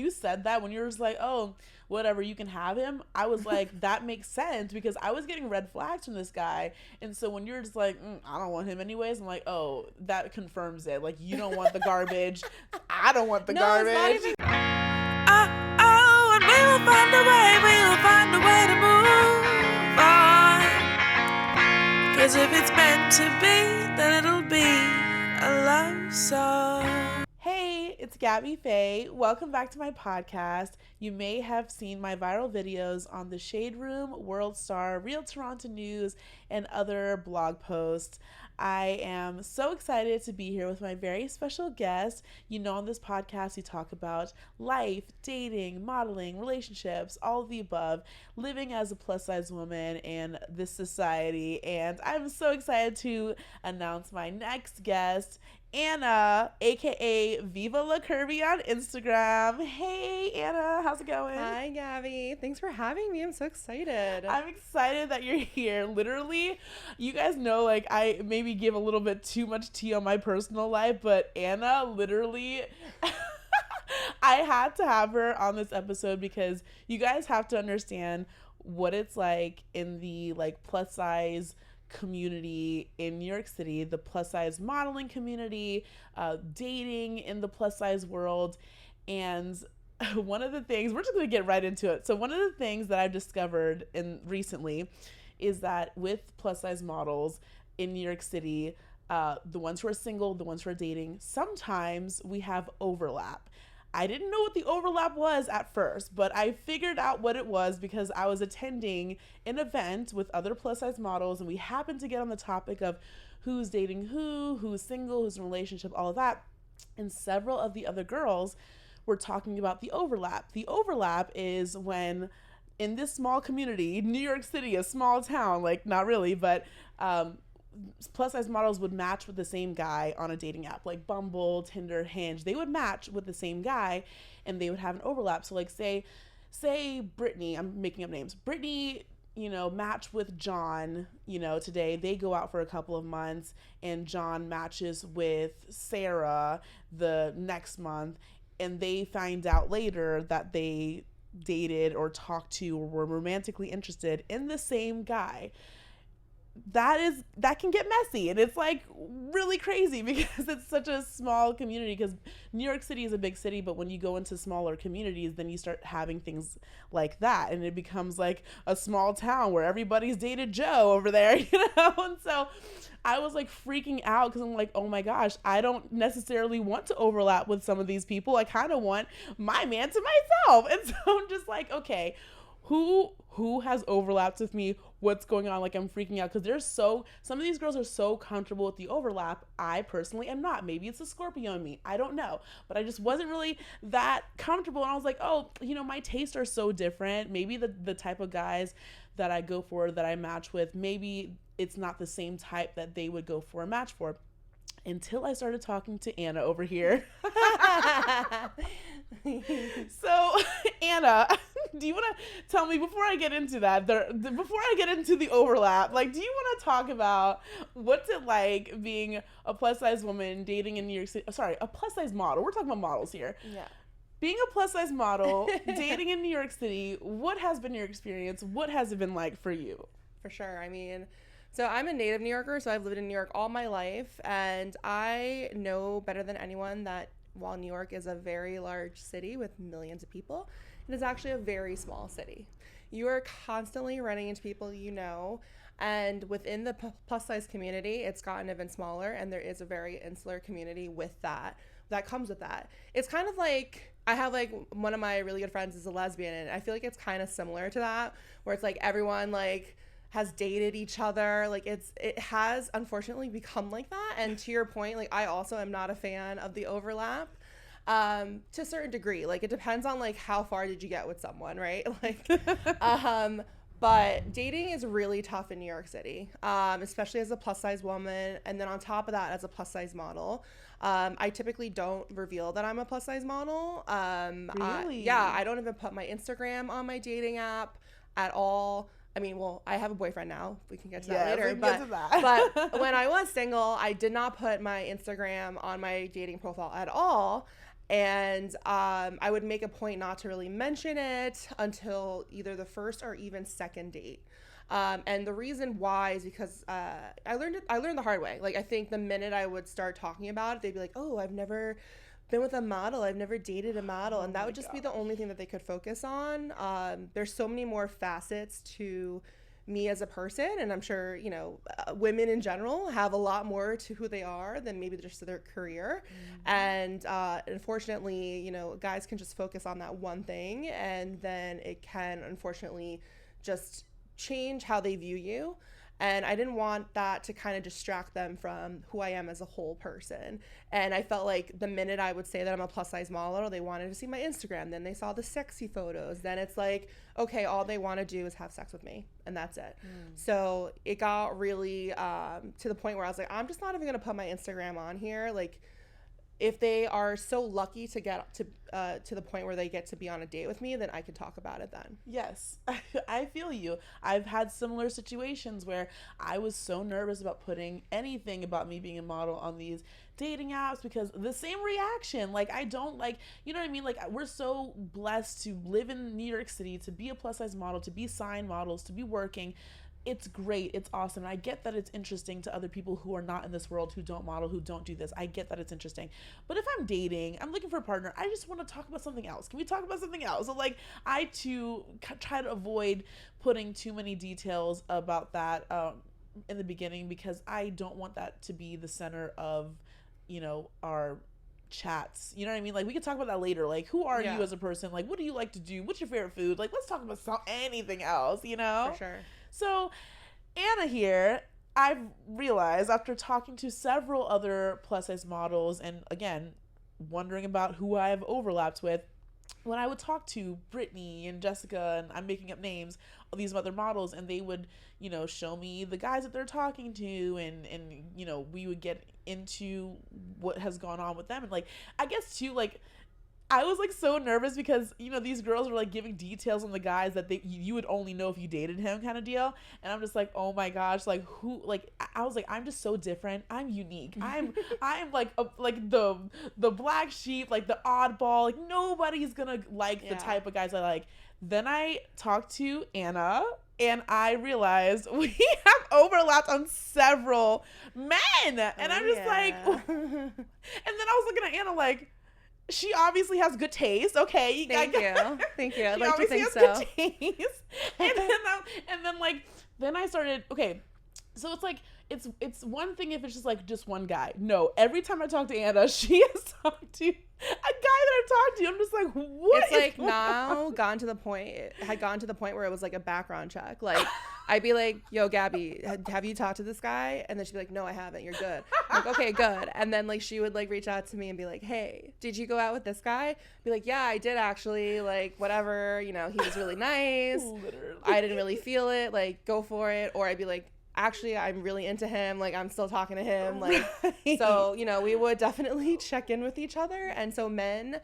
You said that when you were just like, oh, whatever, you can have him. I was like, that makes sense because I was getting red flags from this guy. And so when you're just like, I don't want him anyways, I'm like, oh, that confirms it. Like, you don't want the garbage. I don't want the garbage. It's not even... and we will find a way to move on. 'Cause if it's meant to be, then it'll be a love song. Hey, it's Gabby Fe. Welcome back to my podcast. You may have seen my viral videos on the Shade Room, World Star, Real Toronto News, and other blog posts. I am so excited to be here with my very special guest. You know, on this podcast, we talk about life, dating, modeling, relationships, all of the above, living as a plus-size woman in this society. And I'm so excited to announce my next guest, Anna, aka 𝐦𝐨𝐬𝐤𝐞 on Instagram. Hey Anna, how's it going? Hi Gabby, thanks for having me. I'm so excited. I'm excited that you're here. Literally, you guys know, like, I maybe give a little bit too much tea on my personal life, but Anna literally I had to have her on this episode because you guys have to understand what it's like in the like plus size community in New York City, the plus size modeling community, dating in the plus size world. And one of the things, we're just going to get right into it. So one of the things that I've discovered recently is that with plus size models in New York City, the ones who are single, the ones who are dating, sometimes we have overlap. I didn't know what the overlap was at first, but I figured out what it was because I was attending an event with other plus size models, and we happened to get on the topic of who's dating who's single, who's in a relationship, all of that. And several of the other girls were talking about the overlap. The overlap is when in this small community, New York City, a small town, like not really, but plus size models would match with the same guy on a dating app like Bumble, Tinder, Hinge. They would match with the same guy and they would have an overlap. So like say Brittany, I'm making up names. Brittany, match with John, today. They go out for a couple of months and John matches with Sarah the next month, and they find out later that they dated or talked to or were romantically interested in the same guy. That can get messy, and it's like really crazy because it's such a small community, because New York City is a big city, but when you go into smaller communities, then you start having things like that, and it becomes like a small town where everybody's dated Joe over there, and so I was like freaking out because I'm like, oh my gosh, I don't necessarily want to overlap with some of these people. I kind of want my man to myself, and so I'm just like, okay, who has overlapped with me? What's going on? Like, I'm freaking out because some of these girls are so comfortable with the overlap. I personally am not. Maybe it's a Scorpio in me. I don't know. But I just wasn't really that comfortable. And I was like, oh, my tastes are so different. Maybe the type of guys that I go for, that I match with, maybe it's not the same type that they would go for a match for. Until I started talking to Anna over here. So, Anna, do you want to tell me, before I get into that, before I get into the overlap, like, do you want to talk about what's it like being a plus-size woman dating in New York City? Sorry, a plus-size model. We're talking about models here. Yeah. Being a plus-size model, dating in New York City, what has been your experience? What has it been like for you? For sure. I mean, so I'm a native New Yorker, so I've lived in New York all my life, and I know better than anyone that while New York is a very large city with millions of people, it is actually a very small city. You are constantly running into people and within the plus size community, it's gotten even smaller, and there is a very insular community with that comes with that. It's kind of like, I have like one of my really good friends is a lesbian, and I feel like it's kind of similar to that, where it's like everyone like has dated each other. Like it has unfortunately become like that. And to your point, like I also am not a fan of the overlap to a certain degree. Like it depends on like how far did you get with someone, right? Like but dating is really tough in New York City, especially as a plus size woman, and then on top of that as a plus size model. I typically don't reveal that I'm a plus size model. Really? I don't even put my Instagram on my dating app at all. I mean, well, I have a boyfriend now. We can get to that later. But when I was single, I did not put my Instagram on my dating profile at all. And I would make a point not to really mention it until either the first or even second date. And the reason why is because I learned the hard way. Like, I think the minute I would start talking about it, they'd be like, oh, I've never been with a model. I've never dated a model. And that would just be the only thing that they could focus on. There's so many more facets to me as a person, and I'm sure, you know, women in general have a lot more to who they are than maybe just their career. And unfortunately, you know, guys can just focus on that one thing, and then it can unfortunately just change how they view you. And I didn't want that to kind of distract them from who I am as a whole person. And I felt like the minute I would say that I'm a plus size model, they wanted to see my Instagram. Then they saw the sexy photos. Then it's like, okay, all they want to do is have sex with me. And that's it. So it got really to the point where I was like, I'm just not even going to put my Instagram on here. Like, if they are so lucky to get to the point where they get to be on a date with me, then I can talk about it then. Yes, I feel you. I've had similar situations where I was so nervous about putting anything about me being a model on these dating apps because the same reaction. Like, I don't like, you know what I mean? Like, we're so blessed to live in New York City, to be a plus size model, to be signed models, to be working. It's great. It's awesome. And I get that it's interesting to other people who are not in this world, who don't model, who don't do this. I get that it's interesting. But if I'm dating, I'm looking for a partner, I just want to talk about something else. Can we talk about something else? So, like, I, too, try to avoid putting too many details about that in the beginning because I don't want that to be the center of, you know, our chats. You know what I mean? Like, we can talk about that later. Like, who are you as a person? Like, what do you like to do? What's your favorite food? Like, let's talk about anything else, you know? For sure. So, Anna here, I've realized after talking to several other plus size models and, again, wondering about who I've overlapped with, when I would talk to Brittany and Jessica, and I'm making up names of these other models, and they would, you know, show me the guys that they're talking to, and you know, we would get into what has gone on with them. And, like, I guess, too, like, I was, like, so nervous because, you know, these girls were, like, giving details on the guys that you would only know if you dated him kind of deal. And I'm just like, oh my gosh, like, who, like, I was like, I'm just so different. I'm unique. I'm like the black sheep, like, the oddball. Like, nobody's gonna like the type of guys I like. Then I talked to Anna, and I realized we have overlapped on several men. And I'm just like, and then I was looking at Anna like, she obviously has good taste. Okay, Thank you. I'd like to think so. Good taste. And then I started. Okay, so it's like it's one thing if it's just one guy. No, every time I talk to Anna, she has talked to a guy that I've talked to. I'm just like, what? It's like now it had gotten to the point where it was like a background check. Like, I'd be like, yo, Gabby, have you talked to this guy? And then she'd be like, no, I haven't. You're good. I'm like, okay, good. And then, like, she would, like, reach out to me and be like, hey, did you go out with this guy? Be like, yeah, I did actually. Like, whatever. You know, he was really nice. Literally. I didn't really feel it. Like, go for it. Or I'd be like, actually, I'm really into him. Like, I'm still talking to him. Like, so, you know, we would definitely check in with each other. And so men,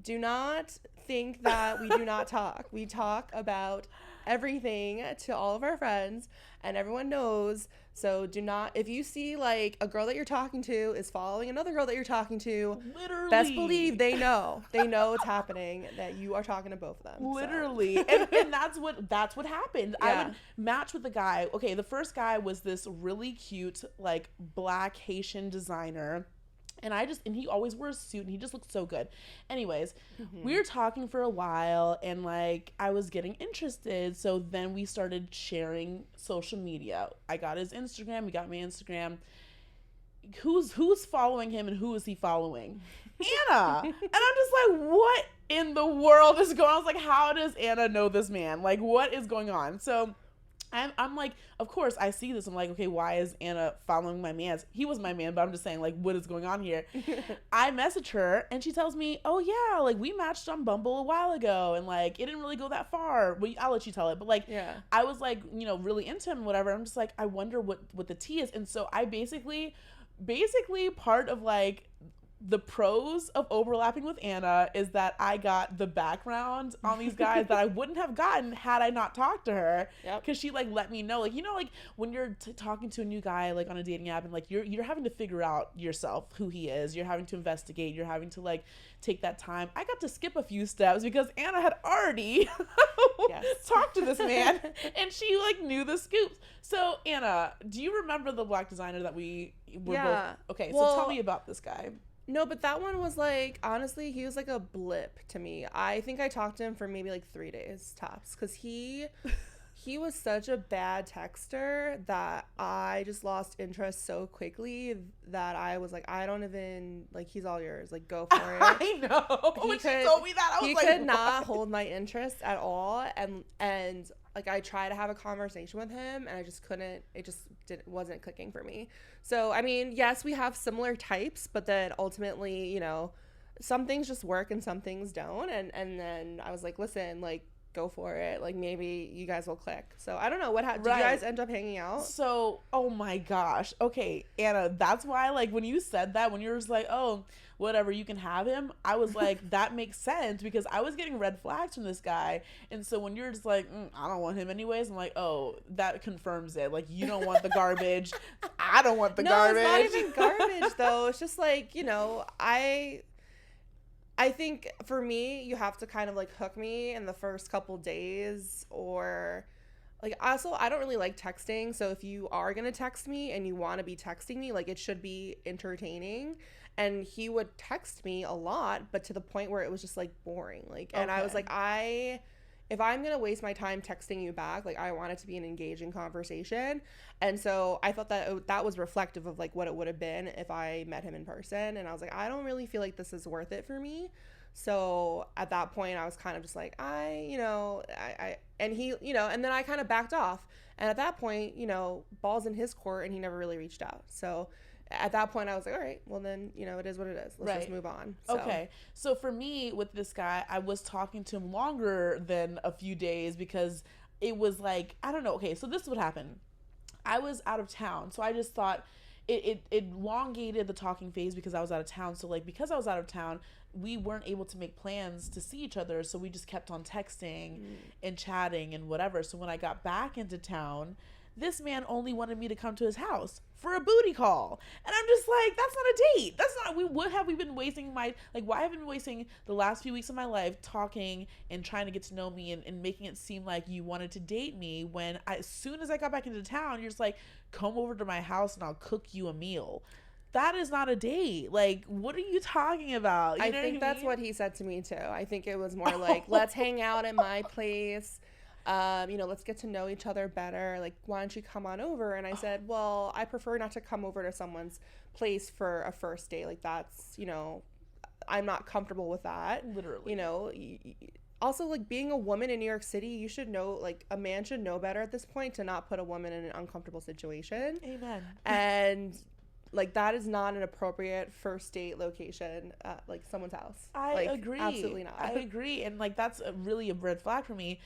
do not think that we do not talk. We talk about everything to all of our friends, and everyone knows. So do not, if you see like a girl that you're talking to is following another girl that you're talking to, Literally. best believe they know it's happening, that you are talking to both of them. Literally. So. and that's what happened. Yeah. I would match with the guy. Okay, the first guy was this really cute, like, black Haitian designer. And he always wore a suit, and he just looked so good. Anyways, we were talking for a while, and, like, I was getting interested. So then we started sharing social media. I got his Instagram. He got my Instagram. Who's following him, and who is he following? Anna. And I'm just like, what in the world is going on? I was like, how does Anna know this man? Like, what is going on? So I'm like, of course, I see this. I'm like, okay, why is Anna following my man? He was my man, but I'm just saying, like, what is going on here? I message her, and she tells me, oh, yeah, like, we matched on Bumble a while ago, and, like, it didn't really go that far. Well, I'll let you tell it. But, like, I was, like, you know, really into him and whatever. I'm just like, I wonder what the tea is. And so I basically part of, like, the pros of overlapping with Anna is that I got the background on these guys that I wouldn't have gotten had I not talked to her. Yep. Because she like let me know, like, you know, like when you're talking to a new guy like on a dating app and like you're having to figure out yourself, who he is. You're having to investigate. You're having to like take that time. I got to skip a few steps because Anna had already talked to this man and she like knew the scoops. So Anna, do you remember the black designer that we were both? Okay, so tell me about this guy. No, but that one was like, honestly, he was like a blip to me. I think I talked to him for maybe like 3 days tops because he was such a bad texter that I just lost interest so quickly that I was like, I don't even, like, he's all yours. Like, go for it. I know. When she told me that, I was he like, could not hold my interest at all. And like, I tried to have a conversation with him and I just couldn't, it just wasn't clicking for me. So, I mean, yes, we have similar types, but then ultimately, you know, some things just work and some things don't. And then I was like, listen, like, go for it. Like, maybe you guys will click. So I don't know what happened. Did you guys end up hanging out? So, oh my gosh. Okay, Anna, that's why, like, when you said that, when you were just like, oh, whatever, you can have him, I was like, that makes sense because I was getting red flags from this guy. And so when you're just like, I don't want him anyways, I'm like, oh, that confirms it. Like, you don't want the garbage. I don't want the garbage. No, it's not even garbage though. It's just like, you know, I think for me, you have to kind of like hook me in the first couple days, or like, also, I don't really like texting. So if you are going to text me and you want to be texting me, like, it should be entertaining. And he would text me a lot, but to the point where it was just like boring. Like, and I was like, if I'm going to waste my time texting you back, like, I want it to be an engaging conversation. And so I thought that that was reflective of like what it would have been if I met him in person. And I was like, I don't really feel like this is worth it for me. So at that point I was kind of just like, and he, you know, and then I kind of backed off. And at that point, you know, ball's in his court and he never really reached out. So at that point I was like, all right, well then, you know, it is what it is. Let's just move on. So. Okay. So for me with this guy, I was talking to him longer than a few days because it was like, I don't know. Okay. So this is what happened. I was out of town. So I just thought it elongated the talking phase because I was out of town. So like, because I was out of town, we weren't able to make plans to see each other. So we just kept on texting and chatting and whatever. So when I got back into town, this man only wanted me to come to his house for a booty call. And I'm just like, that's not a date. That's not, we've been wasting why have I been wasting the last few weeks of my life talking and trying to get to know me and making it seem like you wanted to date me when as soon as I got back into town, you're just like, come over to my house and I'll cook you a meal. That is not a date. Like, what are you talking about? You know I think what I that's mean? what he said to me too. I think it was more like, let's hang out at my place. You know, let's get to know each other better. Like, why don't you come on over? And I said, well, I prefer not to come over to someone's place for a first date. Like, that's, you know, I'm not comfortable with that. Literally. You know, also, like, being a woman in New York City, you should know, like, a man should know better at this point to not put a woman in an uncomfortable situation. Amen. And like, that is not an appropriate first date location, like someone's house. I agree. Absolutely not. I agree. And like, that's really a red flag for me.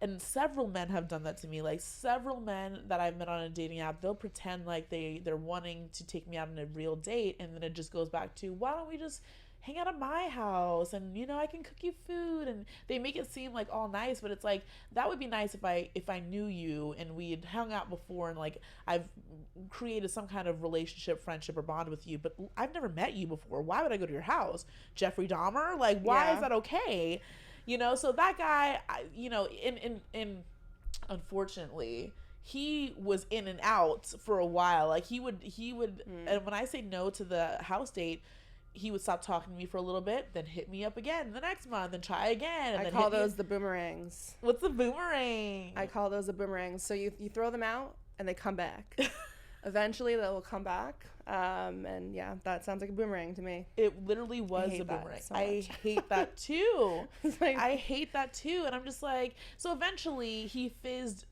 And several men have done that to me. Like, several men that I've met on a dating app, they'll pretend like they're wanting to take me out on a real date, and then it just goes back to, why don't we just hang out at my house, and, you know, I can cook you food, and they make it seem like all nice, but it's like, that would be nice if I knew you and we had hung out before and like I've created some kind of relationship, friendship, or bond with you, but I've never met you before. Why would I go to your house? Jeffrey Dahmer? Like, why is that okay? You know, so that guy, you know, in unfortunately, he was in and out for a while. Like, he would, and when I say no to the house date, he would stop talking to me for a little bit, then hit me up again the next month and try again. And I call those the boomerangs. What's a boomerang? I call those the boomerangs. So you throw them out and they come back. Eventually they will come back. And yeah, that sounds like a boomerang to me. It literally was a boomerang. I hate that too. Like, I hate that too. And I'm just like, so eventually he fizzed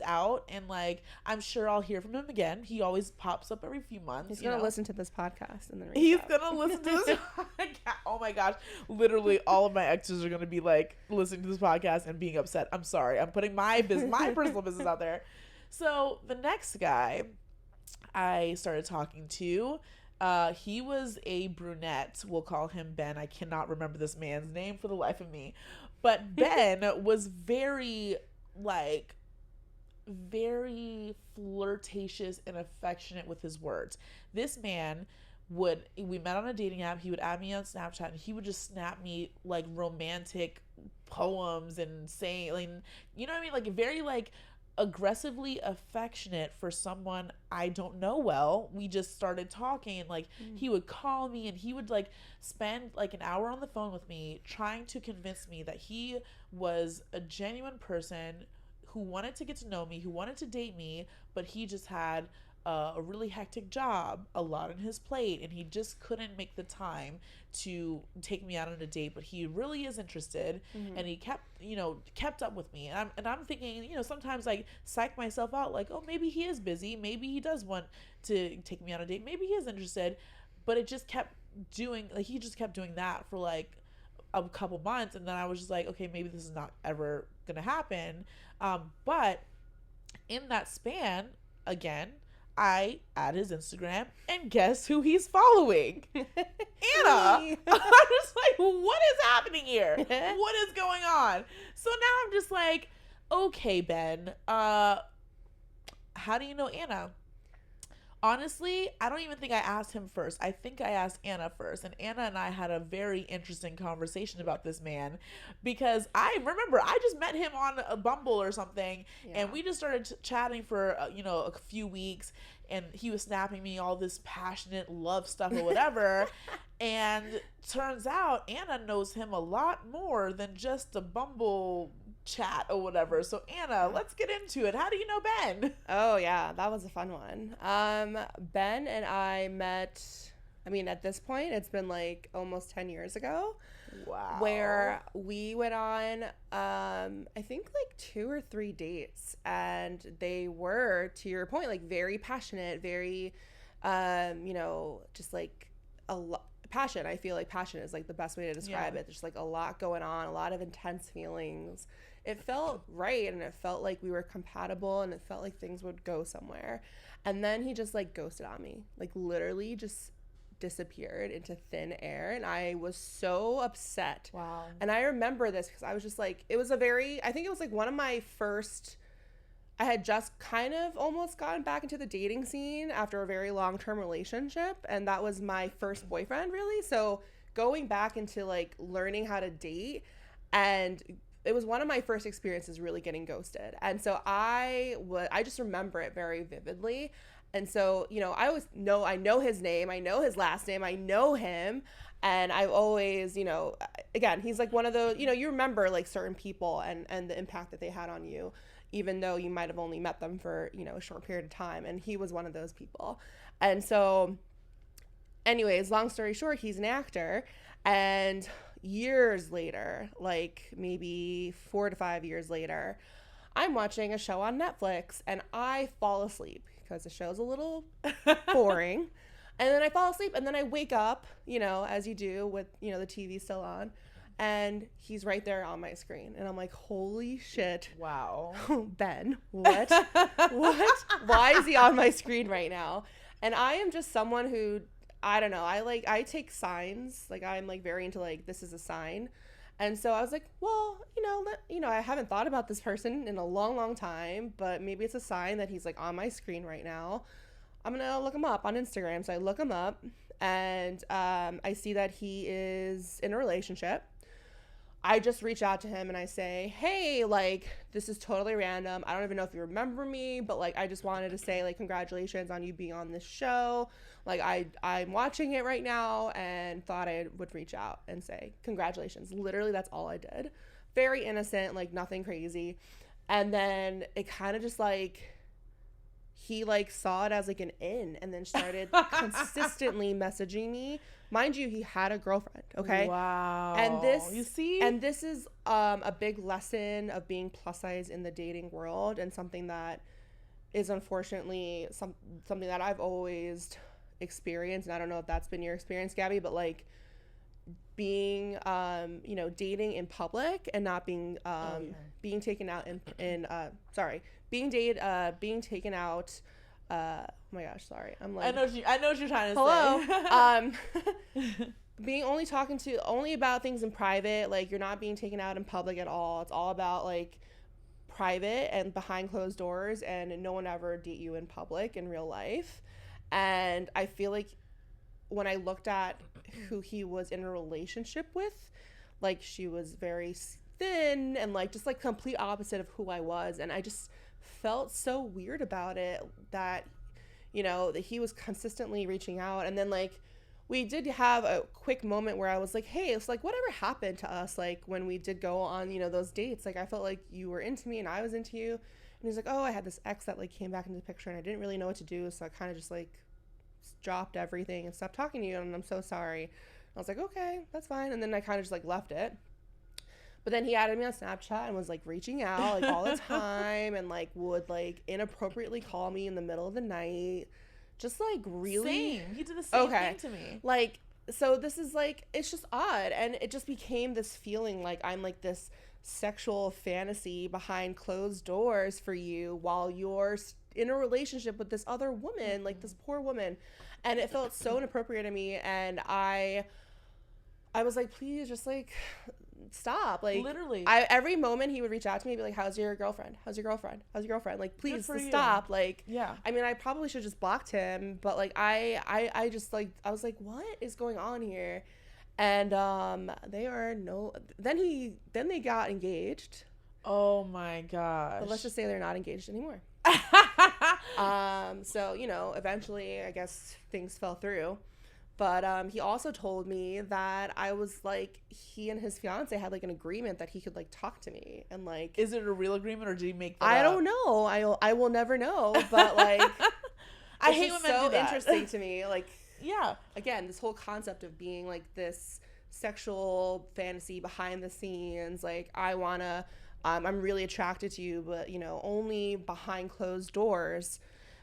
out, and like, I'm sure I'll hear from him again. He always pops up every few months. He's gonna listen to this podcast and then he's gonna listen to this podcast. Oh my gosh. Literally all of my exes are gonna be like listening to this podcast and being upset. I'm sorry. I'm putting my personal business out there. So the next guy I started talking to, He was a brunette. We'll call him Ben. I cannot remember this man's name for the life of me. But Ben was very, like, very flirtatious and affectionate with his words. This man we met on a dating app. He would add me on Snapchat, and he would just snap me like romantic poems and saying, like, you know what I mean? Like, very, like, aggressively affectionate for someone I don't know well. We just started talking, and like he would call me, and he would like spend like an hour on the phone with me trying to convince me that he was a genuine person who wanted to get to know me, who wanted to date me, but he just had a really hectic job, a lot on his plate, and he just couldn't make the time to take me out on a date. But he really is interested, and he kept up with me. And I'm thinking, sometimes I psych myself out, like, oh, maybe he is busy, maybe he does want to take me on a date, maybe he is interested. But it just kept doing, like, he just kept doing that for like a couple months, and then I was just like, okay, maybe this is not ever gonna happen. But in that span, again, I add his Instagram, and guess who he's following? Anna. I'm just like, what is happening here? What is going on? So now I'm just like, okay, Ben, how do you know Anna? Honestly, I don't even think I asked him first. I think I asked Anna first. And Anna and I had a very interesting conversation about this man, because I remember I just met him on a Bumble or something. Yeah. And we just started chatting for, a few weeks. And he was snapping me all this passionate love stuff or whatever. And turns out Anna knows him a lot more than just a Bumble chat or whatever. So Anna, let's get into it. How do you know Ben? Oh yeah, that was a fun one. Ben and I met, at this point it's been like almost 10 years ago. Wow. Where we went on I think like 2 or 3 dates, and they were, to your point, like very passionate, very just like a lot passion. I feel like passion is like the best way to describe it. There's like a lot going on, a lot of intense feelings. It felt right, and it felt like we were compatible, and it felt like things would go somewhere. And then he just like ghosted on me, like literally just disappeared into thin air, and I was so upset. Wow. And I remember this because I was just like, I think it was like one of my first, I had just kind of almost gotten back into the dating scene after a very long-term relationship, and that was my first boyfriend, really. So going back into like learning how to date, and it was one of my first experiences really getting ghosted. And so I just remember it very vividly. And so, I know his name, I know his last name, I know him. And I've always, again, he's like one of those, you remember like certain people and the impact that they had on you, even though you might have only met them for, a short period of time. And he was one of those people. And so anyways, long story short, he's an actor. And years later, like maybe 4 to 5 years later, I'm watching a show on Netflix, and I fall asleep because the show's a little boring. And then I fall asleep, and then I wake up, as you do with, the TV still on, and he's right there on my screen. And I'm like, holy shit. Wow. Ben, what? What? Why is he on my screen right now? And I am just someone who, I don't know, I take signs. Like, I'm like very into like, this is a sign. And so I was like, well, I haven't thought about this person in a long, long time, but maybe it's a sign that he's like on my screen right now. I'm going to look him up on Instagram. So I look him up, and I see that he is in a relationship. I just reach out to him and I say, hey, like, this is totally random. I don't even know if you remember me, but like, I just wanted to say like, congratulations on you being on this show. Like, I'm watching it right now, and thought I would reach out and say congratulations. Literally, that's all I did. Very innocent, like nothing crazy. And then it kind of just like, he like saw it as like an in, and then started consistently messaging me. Mind you, he had a girlfriend, okay? Wow. And this, you see? And this is a big lesson of being plus size in the dating world, and something that is unfortunately something that I've always experienced. And I don't know if that's been your experience, Gabby, but like being, dating in public and not being, being taken out being taken out oh my gosh, sorry. I'm I like, know what you're trying to hello. say. Being only about things in private, like you're not being taken out in public at all. It's all about like private and behind closed doors, and no one ever date you in public in real life. And I feel like when I looked at who he was in a relationship with, like she was very thin and like just like complete opposite of who I was, and I just felt so weird about it, that you know, that he was consistently reaching out. And then like we did have a quick moment where I was like, hey, it's like, whatever happened to us, like when we did go on, you know, those dates, like I felt like you were into me and I was into you. And he's like, oh, I had this ex that like came back into the picture and I didn't really know what to do, so I kind of just like dropped everything and stopped talking to you, and I'm so sorry. I was like, okay, that's fine. And then I kind of just like left it. But then he added me on Snapchat and was like reaching out like all the time, and like would like inappropriately call me in the middle of the night. Just like really. Same. He did the same thing to me. Like, so this is like, it's just odd. And it just became this feeling like I'm like this sexual fantasy behind closed doors for you while you're in a relationship with this other woman, like this poor woman. And it felt so inappropriate to me. And I was like, please just like stop. Like literally every moment he would reach out to me and be like, how's your girlfriend, like please just stop. Like yeah, I mean, I probably should just blocked him, but like I just like, I was like, what is going on here? And then they got engaged. Oh my gosh. But let's just say they're not engaged anymore. So you know, eventually I guess things fell through. But he also told me that I was like, he and his fiance had like an agreement that he could like talk to me, and like, is it a real agreement or did he make that I up? don't know. I will never know. But like, I hate when men so do that. Interesting to me. Like, yeah, again, this whole concept of being like this sexual fantasy behind the scenes. Like, I wanna, I'm really attracted to you, but you know, only behind closed doors.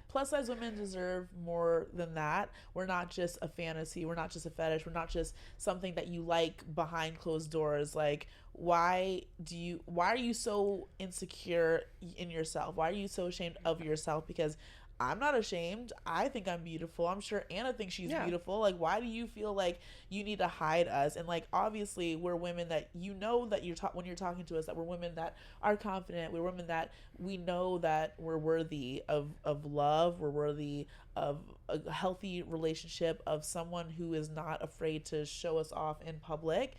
Plus size women deserve more than that. We're not just a fantasy. We're not just a fetish. We're not just something that you like behind closed doors. Like, why are you so insecure in yourself? Why are you so ashamed of yourself? Because I'm not ashamed. I think I'm beautiful. I'm sure Anna thinks she's beautiful. Like, why do you feel like you need to hide us? And like, obviously we're women that, you know, that when you're talking to us, that we're women that are confident. We're women that we know that we're worthy of love. We're worthy of a healthy relationship, of someone who is not afraid to show us off in public.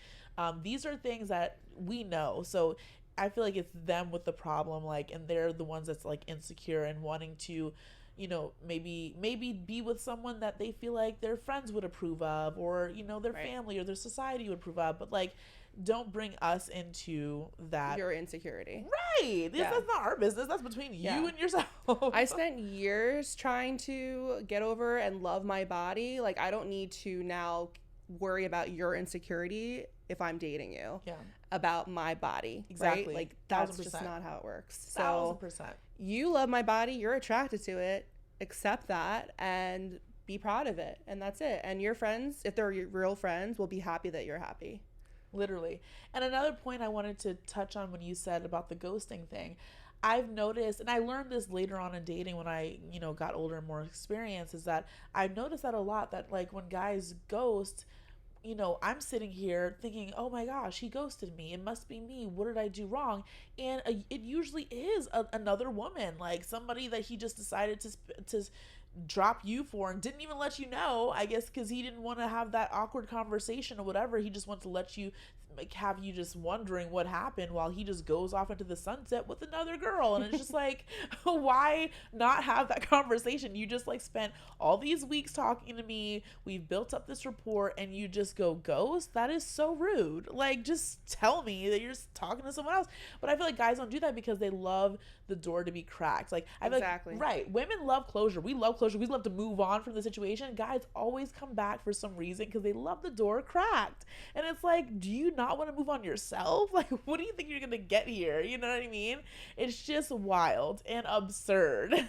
These are things that we know. So I feel like it's them with the problem, like, and they're the ones that's like insecure and wanting to, you know, maybe be with someone that they feel like their friends would approve of, or, you know, their family or their society would approve of. But like, don't bring us into that. Your insecurity. Right. That's not our business. That's between you and yourself. I spent years trying to get over and love my body. Like, I don't need to now worry about your insecurity if I'm dating you. Yeah. About my body. Exactly. Right? Like, that's just not how it works. So 1,000%. You love my body, you're attracted to it, accept that and be proud of it. And that's it. And your friends, if they're your real friends, will be happy that you're happy. Literally. And another point I wanted to touch on when you said about the ghosting thing, I've noticed, and I learned this later on in dating when I, you know, got older and more experience, is that I've noticed that a lot, that like when guys ghost, you know, I'm sitting here thinking, oh my gosh, he ghosted me. It must be me. What did I do wrong? And it usually is another woman, like somebody that he just decided to drop you for and didn't even let you know, I guess, because he didn't want to have that awkward conversation or whatever. He just wanted to let you, like, have you just wondering what happened while he just goes off into the sunset with another girl. And it's just like, why not have that conversation? You just like spent all these weeks talking to me, we've built up this rapport, and you just go ghost? That is so rude. Like, just tell me that you're talking to someone else. But I feel like guys don't do that because they love the door to be cracked. Like, I feel like, right, women love closure. We love closure. We love to move on from the situation. Guys always come back for some reason because they love the door cracked. And it's like, do you not want to move on yourself? Like, what do you think you're gonna get here? You know what I mean? It's just wild and absurd.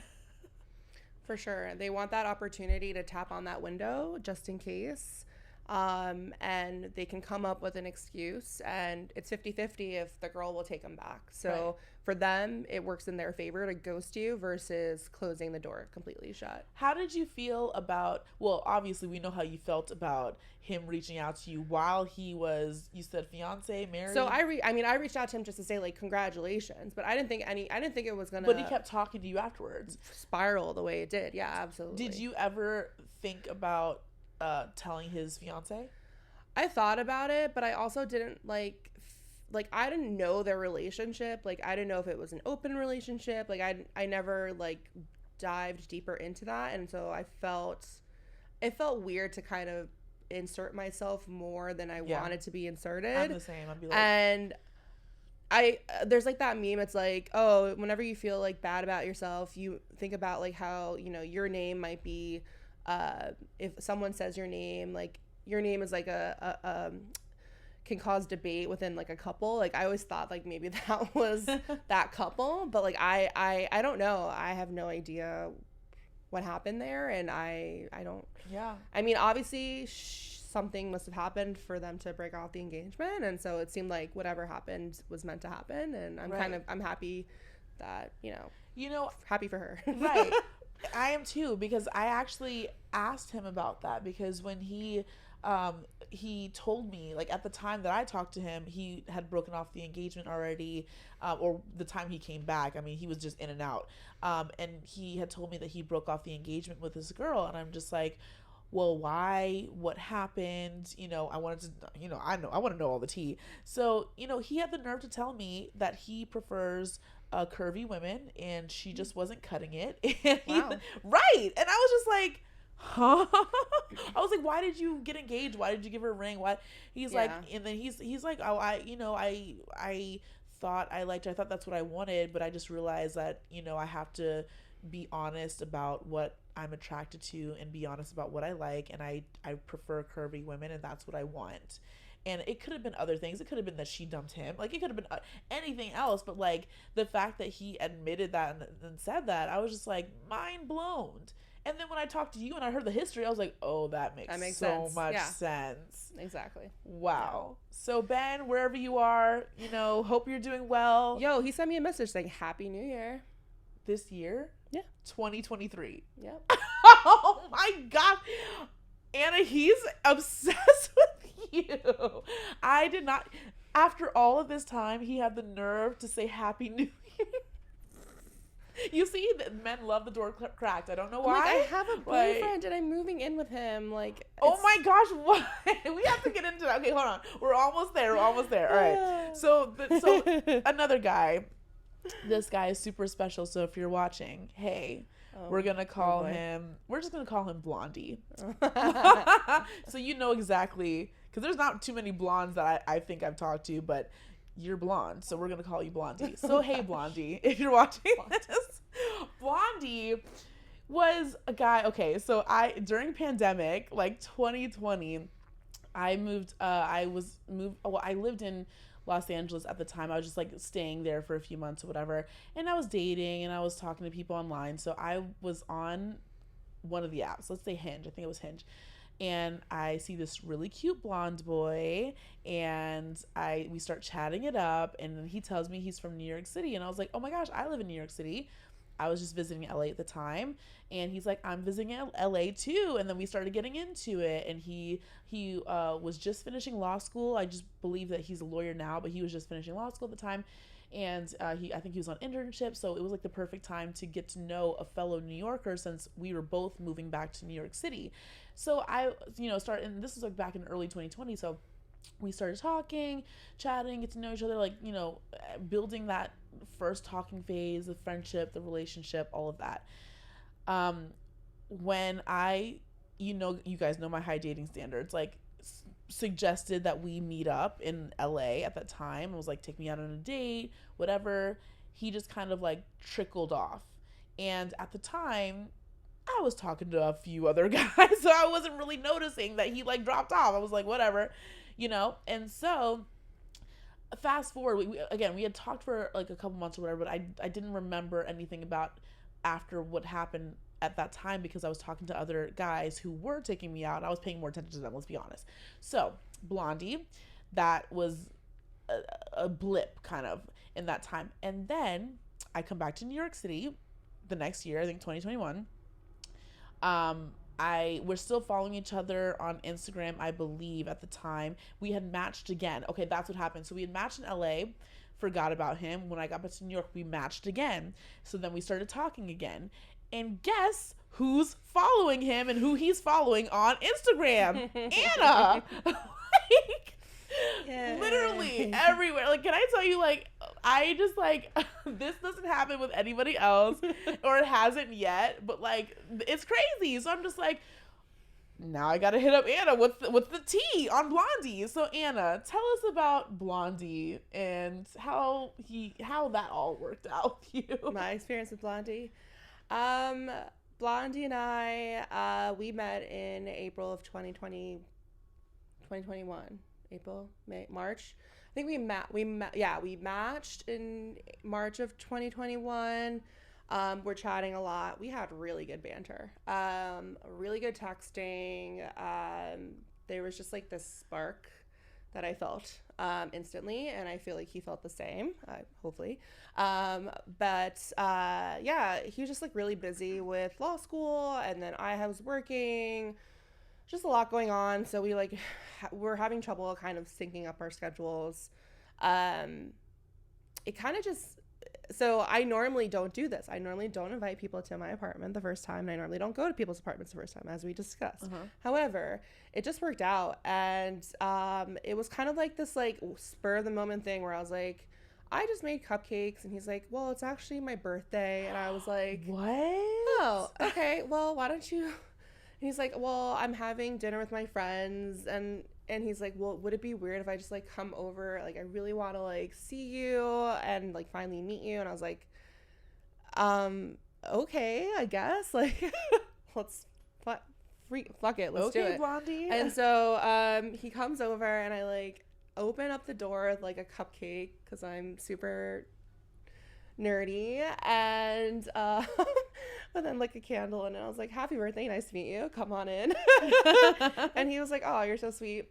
For sure. They want that opportunity to tap on that window just in case. and they can come up with an excuse, and it's 50-50 if the girl will take them back. So Right. for them, it works in their favor to ghost you versus closing the door completely shut. How did you feel about, well, obviously we know how you felt about him reaching out to you while he was, you said fiance, married? So I reached out to him just to say, like, congratulations, but I didn't think it was gonna But he kept talking to you afterwards. spiral the way it did. Yeah, absolutely. Did you ever think about telling his fiance? I thought about it, but I also didn't like I didn't know their relationship. Like, I didn't know if it was an open relationship. Like, I never like dived deeper into that, and so it felt weird to kind of insert myself more than I wanted to be inserted. I'm the same. I'd be like, And there's like that meme. It's like, oh, whenever you feel like bad about yourself, you think about like how, you know, your name might be, if someone says your name, like your name is like can cause debate within like a couple. Like, I always thought like maybe that was that couple, but like I don't know. I have no idea what happened there, and I don't. yeah. I mean, obviously something must have happened for them to break off the engagement, and so it seemed like whatever happened was meant to happen, and I'm happy that, you know, happy for her. Right. I am too, because I actually asked him about that, because when he told me, like, at the time that I talked to him, he had broken off the engagement already, or the time he came back. I mean, he was just in and out. And he had told me that he broke off the engagement with this girl, and I'm just like, well, why? What happened? You know, I wanted to, you know, I want to know all the tea. So, you know, he had the nerve to tell me that he prefers curvy women, and she just wasn't cutting it. And Wow. Right. And I was just like, huh? I was like, why did you get engaged? Why did you give her a ring? Why? He's like, and then he's like, oh, I thought I liked her. I thought that's what I wanted, but I just realized that, you know, I have to be honest about what I'm attracted to and be honest about what I like, and I prefer curvy women, and that's what I want. And it could have been other things. It could have been that she dumped him. Like, it could have been anything else, but like the fact that he admitted that and said that, I was just like mind blown. And then when I talked to you and I heard the history, I was like, oh, that makes so sense. much Yeah. sense. Exactly. Wow. So Ben, wherever you are, you know, hope you're doing well. Yo, he sent me a message saying Happy New Year. This year? Yeah. 2023. Yep. Oh my gosh. Anna, he's obsessed with you. I did not, after all of this time, he had the nerve to say Happy New Year. You see, men love the door cracked. I don't know why. Like, I have a boyfriend and I'm moving in with him. Like, oh my gosh, what? We have to get into that. Okay, hold on. We're almost there. All right. So another guy. This guy is super special. So if you're watching, hey, we're gonna call him. We're just gonna call him Blondie. So you know exactly, because there's not too many blondes that I think I've talked to, but you're blonde, so we're gonna call you Blondie. So hey, Blondie, if you're watching this, Blondie was a guy. Okay, so during pandemic, like 2020, I moved. I lived in Los Angeles at the time. I was just like staying there for a few months or whatever, and I was dating and I was talking to people online. So I was on one of the apps, let's say Hinge. I think it was Hinge. And I see this really cute blonde boy, and we start chatting it up, and then he tells me he's from New York City, and I was like, oh my gosh, I live in New York City. I was just visiting LA at the time, and he's like, I'm visiting LA too. And then we started getting into it, and he was just finishing law school. I just believe that he's a lawyer now, but he was just finishing law school at the time. And I think he was on internship, so it was like the perfect time to get to know a fellow New Yorker, since we were both moving back to New York City. So I, started, and this was like back in early 2020, so we started talking, chatting, get to know each other, like, building that first talking phase, the friendship, the relationship, all of that. When you guys know my high dating standards, like, suggested that we meet up in LA at that time. It was like, take me out on a date, whatever. He just kind of like trickled off. And at the time, I was talking to a few other guys, so I wasn't really noticing that he like dropped off. I was like, whatever, And so fast forward, we had talked for like a couple months or whatever, but I didn't remember anything about after what happened at that time because I was talking to other guys who were taking me out and I was paying more attention to them, let's be honest. So Blondie, that was a blip kind of in that time. And then I come back to New York City the next year, I think 2021. We're still following each other on Instagram, I believe at the time. We had matched again. Okay, that's what happened. So we had matched in LA, forgot about him. When I got back to New York, we matched again. So then we started talking again. And guess who's following him and who he's following on Instagram? Anna. Like, Yeah. literally everywhere. Like, can I tell you, like, I just, like, this doesn't happen with anybody else, or it hasn't yet, but, like, it's crazy. So I'm just like, now I gotta hit up Anna with the tea on Blondie. So Anna, tell us about Blondie and how that all worked out with you. My experience with Blondie. Blondie and I, we met in April of 2021. April, May, March. I think we matched in March of 2021. We're chatting a lot. We had really good banter. Really good texting. There was just like this spark that I felt instantly, and I feel like he felt the same, hopefully. But he was just like really busy with law school, and then I was working. Just a lot going on, so we we're having trouble kind of syncing up our schedules. It kind of just, so I normally don't do this. I normally don't invite people to my apartment the first time, and I normally don't go to people's apartments the first time, as we discussed. However, it just worked out, and it was kind of like this like spur of the moment thing where I was like, I just made cupcakes, and he's like, well, it's actually my birthday, and I was like, What? oh, okay, well, why don't you... And he's like, well, I'm having dinner with my friends, and he's like, well, would it be weird if I just like come over? Like, I really want to like see you and like finally meet you. And I was like, okay, I guess, like, let's fuck it, let's do it. Blondie. And so he comes over, and I like open up the door with like a cupcake because I'm super nerdy, and but then like a candle, and I was like, happy birthday, nice to meet you, come on in. And he was like, oh, you're so sweet.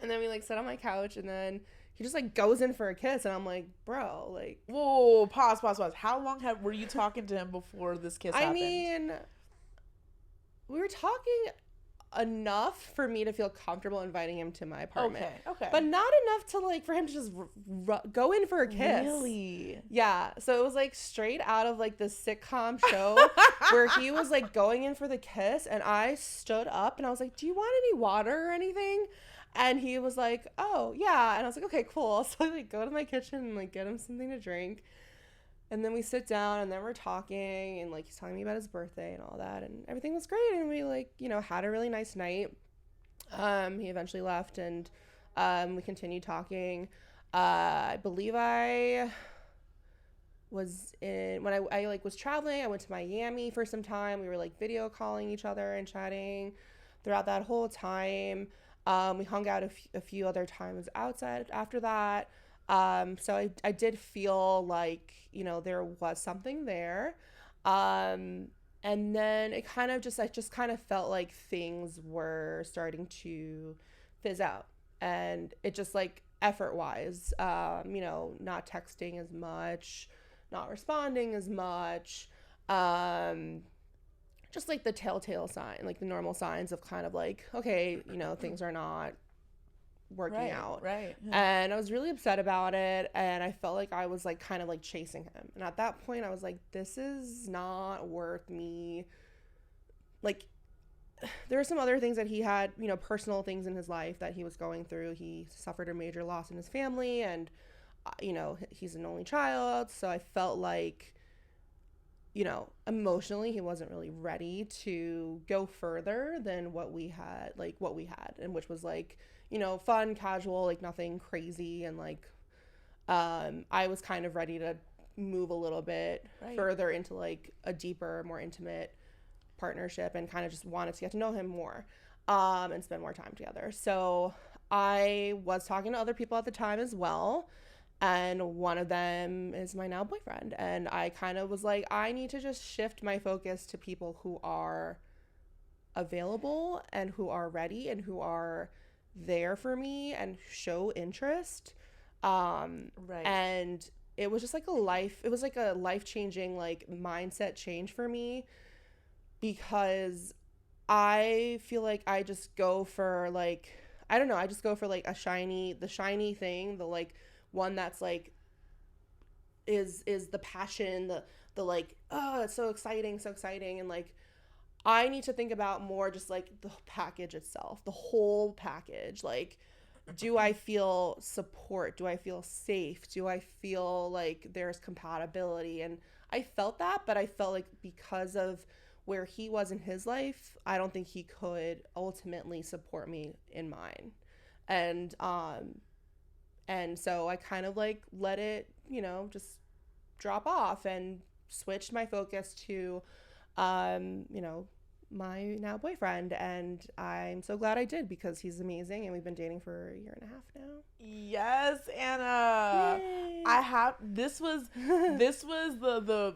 And then we like sit on my couch, and then he just like goes in for a kiss, and I'm like, bro, like, whoa, pause. How long were you talking to him before this kiss happened? I mean, we were talking enough for me to feel comfortable inviting him to my apartment. Okay. But not enough to like for him to just go in for a kiss. Really? Yeah. So it was like straight out of like this sitcom show where he was like going in for the kiss, and I stood up and I was like, do you want any water or anything? And he was like, oh yeah. And I was like, okay, cool. So I like go to my kitchen and like get him something to drink. And then we sit down, and then we're talking, and like he's telling me about his birthday and all that, and everything was great. And we like, you know, had a really nice night. He eventually left, and we continued talking. I believe I was when I like was traveling. I went to Miami for some time. We were like video calling each other and chatting throughout that whole time. We hung out a few other times outside after that. So I did feel like, you know, there was something there. And then it kind of just, I just kind of felt like things were starting to fizz out, and it just like effort wise, you know, not texting as much, not responding as much, just like the telltale sign, like the normal signs of kind of like, okay, you know, things are not working out. Right. Yeah. And I was really upset about it, and I felt like I was like kind of like chasing him. And at that point I was like, this is not worth me. Like, there were some other things that he had, you know, personal things in his life that he was going through. He suffered a major loss in his family, and you know, he's an only child, so I felt like, you know, emotionally he wasn't really ready to go further than what we had, and which was like, you know, fun, casual, like nothing crazy. And like, I was kind of ready to move a little bit further into like a deeper, more intimate partnership, and kind of just wanted to get to know him more, and spend more time together. So I was talking to other people at the time as well. And one of them is my now boyfriend. And I kind of was like, I need to just shift my focus to people who are available and who are ready and who are there for me and show interest. Right. And it was just like a life-changing like mindset change for me, because I feel like I just go for like, I don't know, I just go for like the shiny thing, the like one that's like is the passion, the like, oh, it's so exciting, and like I need to think about more just like the package itself, the whole package. Like, do I feel support? Do I feel safe? Do I feel like there's compatibility? And I felt that, but I felt like because of where he was in his life, I don't think he could ultimately support me in mine. And so I kind of like let it, just drop off and switched my focus to, my now boyfriend. And I'm so glad I did, because he's amazing and we've been dating for a year and a half now. Yes, Anna. Yay. This was the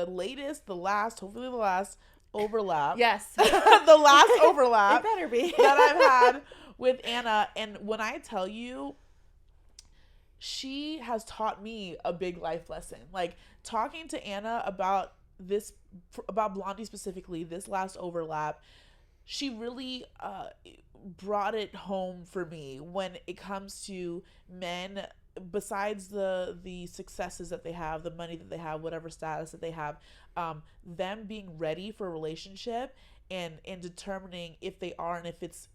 latest, hopefully the last overlap. Yes. The last overlap. It better be. That I've had with Anna. And when I tell you, she has taught me a big life lesson. Like, talking to Anna about Blondie specifically, this last overlap, she really brought it home for me when it comes to men. Besides the successes that they have, the money that they have, whatever status that they have, them being ready for a relationship and determining if they are, and if it's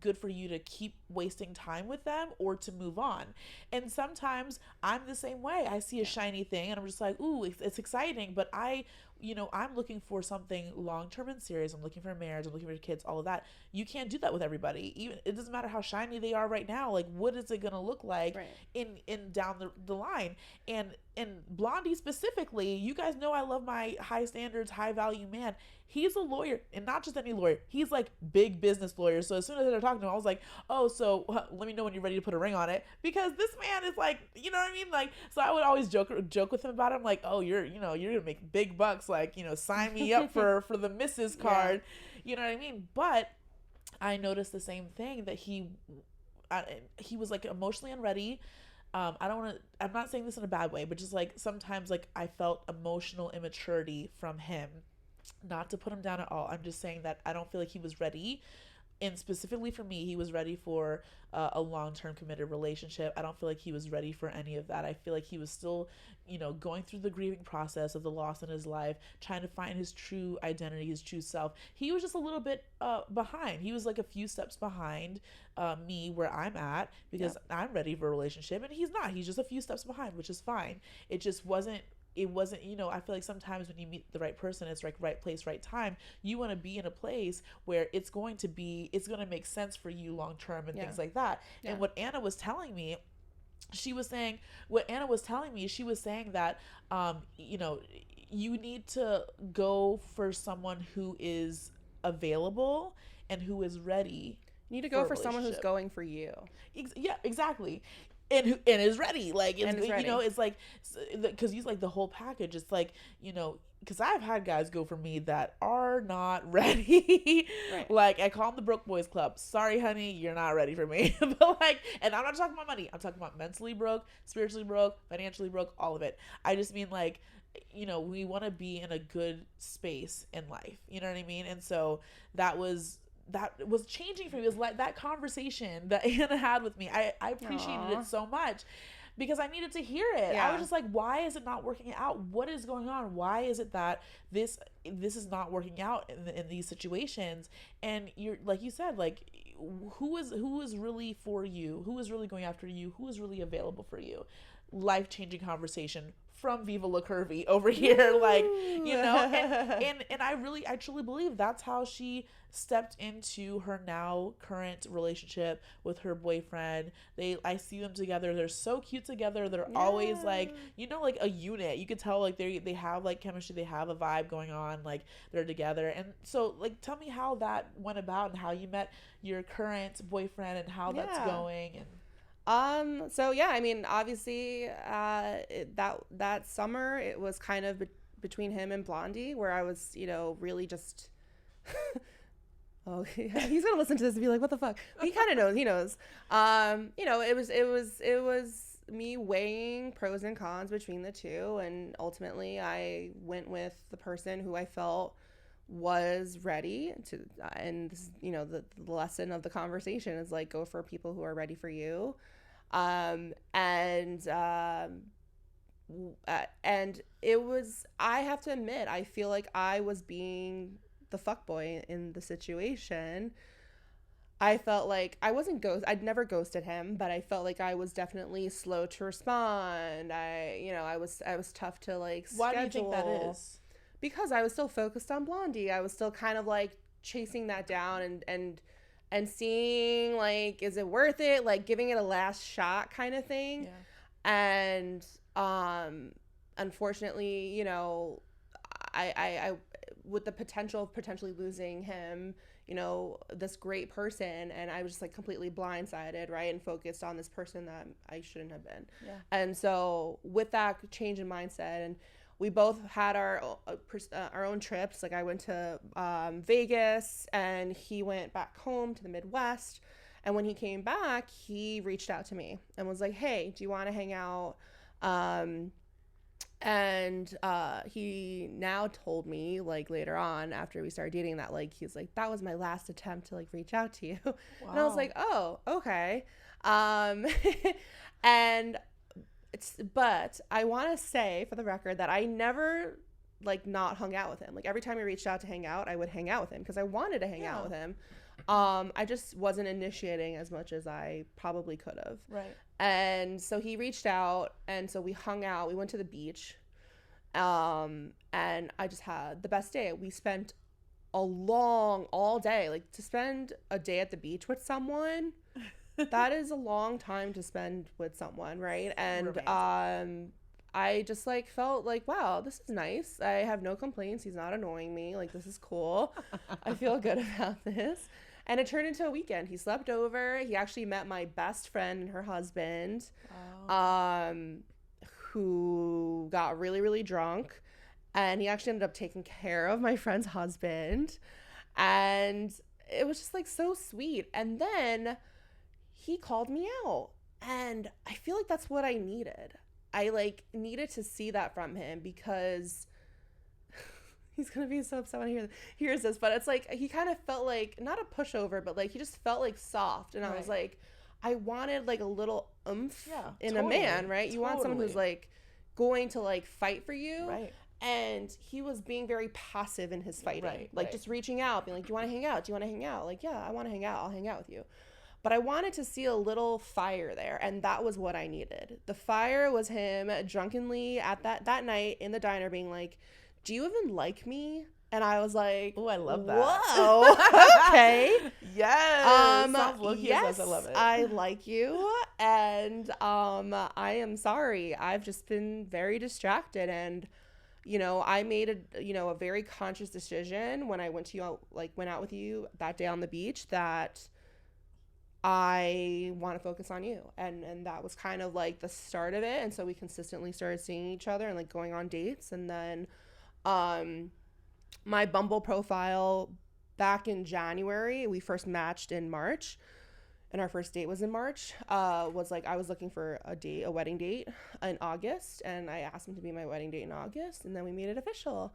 good for you to keep wasting time with them or to move on. And sometimes I'm the same way. I see a shiny thing and I'm just like, ooh, it's exciting, but I'm looking for something long-term and serious. I'm looking for a marriage. I'm looking for kids, all of that. You can't do that with everybody. Even it doesn't matter how shiny they are right now. Like, what is it going to look like in down the line? And Blondie specifically, you guys know I love my high standards, high value man. He's a lawyer, and not just any lawyer. He's like big business lawyer. So as soon as I started talking to him, I was like, oh, so let me know when you're ready to put a ring on it, because this man is like, you know what I mean? Like, so I would always joke with him about it. I'm like, oh, you're gonna make big bucks. Like, sign me up for the Mrs. card. Yeah. You know what I mean? But I noticed the same thing, that he was like emotionally unready. I'm not saying this in a bad way, but just like sometimes like I felt emotional immaturity from him. Not to put him down at all. I'm just saying that I don't feel like he was ready. And specifically for me, he was ready for a long-term committed relationship. I don't feel like he was ready for any of that. I feel like he was still, going through the grieving process of the loss in his life, trying to find his true identity, his true self. He was just a little bit behind. He was like a few steps behind me where I'm at, because I'm ready for a relationship and he's not. He's just a few steps behind, which is fine. It wasn't, I feel like sometimes when you meet the right person, it's like right place, right time. You want to be in a place where it's going to make sense for you long term and things like that. Yeah. And what Anna was telling me, she was saying that, you need to go for someone who is available and who is ready. You need to go for someone who's going for you. Yeah, exactly. And is ready, like, it's, ready. It's like, because he's like the whole package. It's like, because I've had guys go for me that are not ready. Right. Like, I call them the broke boys club. Sorry, honey, you're not ready for me. But like, and I'm not talking about money. I'm talking about mentally broke, spiritually broke, financially broke, all of it. I just mean like, we want to be in a good space in life. You know what I mean? And so that was changing for me. It was like that conversation that Anna had with me. I appreciated it so much, because I needed to hear it. Yeah. I was just like, why is it not working out? What is going on? Why is it that this is not working out in these situations? And you're, like you said, like, who is really for you? Who is really going after you? Who is really available for you? Life-changing conversation from Viva La Curvy over here. Like, and I truly believe that's how she stepped into her now current relationship with her boyfriend. I see them together. They're so cute together. They're always like, like a unit. You could tell like they have like chemistry. They have a vibe going on. Like, they're together. And so, like, tell me how that went about and how you met your current boyfriend and how that's going. And So yeah, I mean, obviously, that summer it was kind of between him and Blondie, where I was, really just. Oh, yeah, he's gonna listen to this and be like, "What the fuck?" He kind of knows. He knows. It was me weighing pros and cons between the two, and ultimately, I went with the person who I felt was ready to. And this, the lesson of the conversation is like, go for people who are ready for you. And it was. I have to admit, I feel like I was being the fuckboy in the situation. I felt like I wasn't I'd never ghosted him, but I felt like I was definitely slow to respond. I was tough to like schedule. Why do you think that is? Because I was still focused on Blondie. I was still kind of like chasing that down and seeing like, is it worth it? Like giving it a last shot kind of thing. Yeah. And unfortunately, I with the potential of potentially losing him, this great person, and I was just like completely blindsided, right, and focused on this person that I shouldn't have been. Yeah. And so with that change in mindset, and we both had our own trips. Like I went to Vegas, and he went back home to the Midwest. And when he came back, he reached out to me and was like, "Hey, do you want to hang out?" And he now told me, like, later on after we started dating, that like he's like, that was my last attempt to like reach out to you. Wow. And I was like, oh, okay. But I want to say for the record that I never like not hung out with him. Like every time he reached out to hang out, I would hang out with him because I wanted to hang out with him. I just wasn't initiating as much as I probably could have. Right. And so he reached out, and so we hung out. We went to the beach, and I just had the best day. We spent all day. Like, to spend a day at the beach with someone, that is a long time to spend with someone, right? And romantic. I just like felt like, wow, this is nice. I have no complaints. He's not annoying me. Like, this is cool. I feel good about this. And it turned into a weekend. He slept over. He actually met my best friend and her husband, who got really, really drunk. And he actually ended up taking care of my friend's husband. And it was just like so sweet. And then he called me out. And I feel like that's what I needed. I like needed to see that from him, because he's going to be so upset when he hears this, but it's like, he kind of felt like, not a pushover, but like, he just felt like soft. And I was like, I wanted like a little oomph in a man, right? You want someone who's like going to like fight for you. Right. And he was being very passive in his fighting. Just reaching out, being like, do you want to hang out? Do you want to hang out? Like, yeah, I want to hang out. I'll hang out with you. But I wanted to see a little fire there, and that was what I needed. The fire was him drunkenly at that night in the diner being like, do you even like me? And I was like, oh, I love that. Whoa. Okay. Yes. Yes, I love it. I like you. And I am sorry. I've just been very distracted. And, I made a very conscious decision when I went out with you that day on the beach, that I want to focus on you. And that was kind of like the start of it. And so we consistently started seeing each other and like going on dates. And then my Bumble profile back in January, we first matched in March, and our first date was in March, was like, I was looking for a wedding date in August, and I asked him to be my wedding date in August, and then we made it official.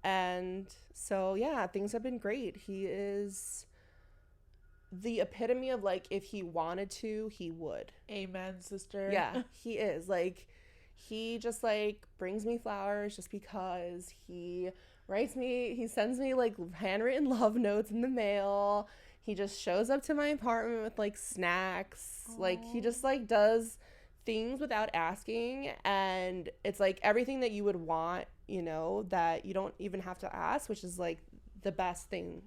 And so, yeah, things have been great. He is the epitome of like, if he wanted to, he would. Amen, sister. Yeah, he is. Like, he just like brings me flowers just because. He sends me like handwritten love notes in the mail. He just shows up to my apartment with like snacks. Aww. Like, he just like does things without asking, and it's like everything that you would want, that you don't even have to ask, which is like the best thing.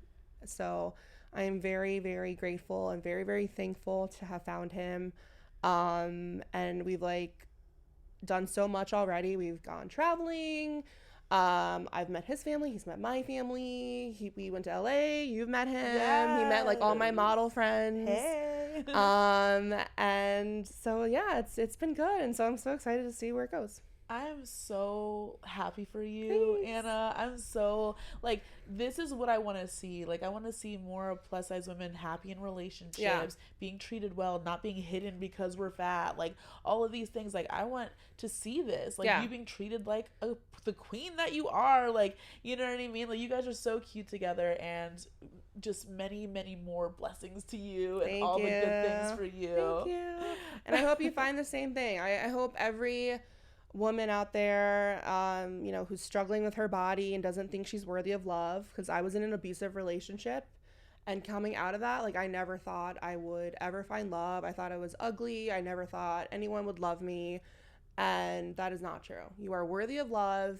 So I am very, very grateful and very, very thankful to have found him. And we've like done so much already. We've gone traveling. I've met his family. He's met my family. We went to LA. You've met him. He met like all my model friends. Hey. And so yeah, it's been good. And so I'm so excited to see where it goes. I'm so happy for you, Thanks. Anna. I'm so, like, this is what I want to see. Like, I want to see more plus size women happy in relationships, being treated well, not being hidden because we're fat. Like, all of these things. Like, I want to see this. Like, you being treated like the queen that you are. Like, you know what I mean? Like, you guys are so cute together, and just many, many more blessings to you and all the good things for you. Thank you. And I hope you find the same thing. I hope every woman out there, you know, who's struggling with her body and doesn't think she's worthy of love, because I was in an abusive relationship, and coming out of that, like, I never thought I would ever find love. I thought I was ugly. I never thought anyone would love me, and that is not true. You are worthy of love,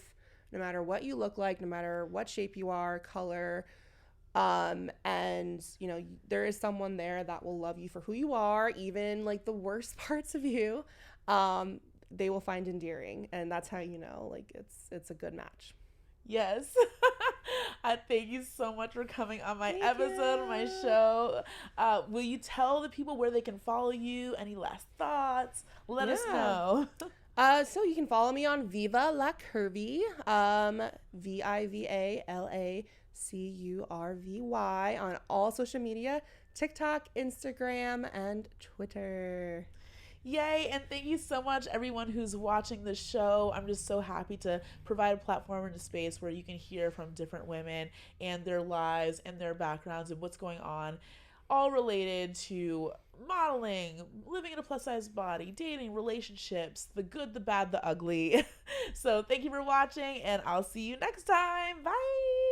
no matter what you look like, no matter what shape you are, color, and you know, there is someone there that will love you for who you are, even like the worst parts of you. They will find endearing, and that's how you know, like, it's a good match. Yes. I thank you so much for coming on my episode, my show. Will you tell the people where they can follow you? Any last thoughts? Let us know. So you can follow me on Viva La Curvy, VIVALACURVY on all social media, TikTok, Instagram, and Twitter. Yay, and thank you so much, everyone who's watching the show. I'm just so happy to provide a platform and a space where you can hear from different women and their lives and their backgrounds and what's going on, all related to modeling, living in a plus size body, dating, relationships, the good, the bad, the ugly. So thank you for watching, and I'll see you next time. Bye.